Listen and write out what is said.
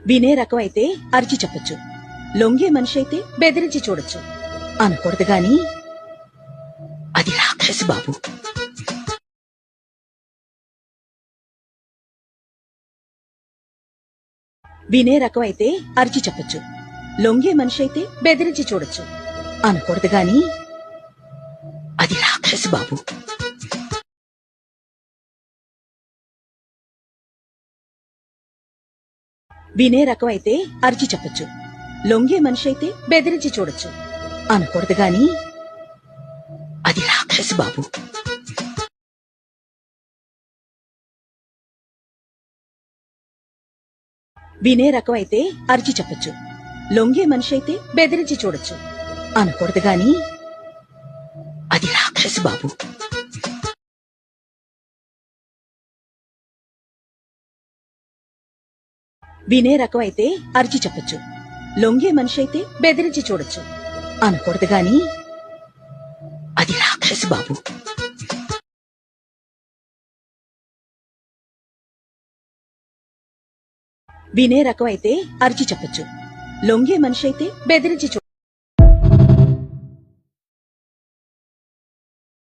వినే రకం అయితే అరిచి చెప్పొచ్చు, లొంగే మనిషి అయితే బెదిరించి చూడొచ్చు. అనకూడదు గాని అది రాక్షసి బాబు. వినే రకం అయితే అరిచి చెప్పొచ్చు, లొంగే మనిషి అయితే బెదిరించి చూడొచ్చు. అనకూడదు గాని అది రాక్షసి బాబు. వినే రకం అయితే అరిచి చెప్పొచ్చు, లొంగే మనిషి అయితే బెదిరించి చూడొచ్చు. అనకూడదు గాని అది రాక్షసి బాబు. వినే రకం అయితే అరిచి చెప్పొచ్చు, లొంగే మనిషి అయితే బెదిరించి చూడొచ్చు. అనకూడదు గాని అది రాక్షసి బాబు. వినే రకం అయితే అరిచి చెప్పొచ్చు, లొంగే మనిషి అయితే బెదిరించి చూడొచ్చు. అనకూడదు గాని అది రాక్షసి బాబు. వినే రకం అయితే అరిచి చెప్పొచ్చు, లొంగే మనిషి అయితే బెదిరించి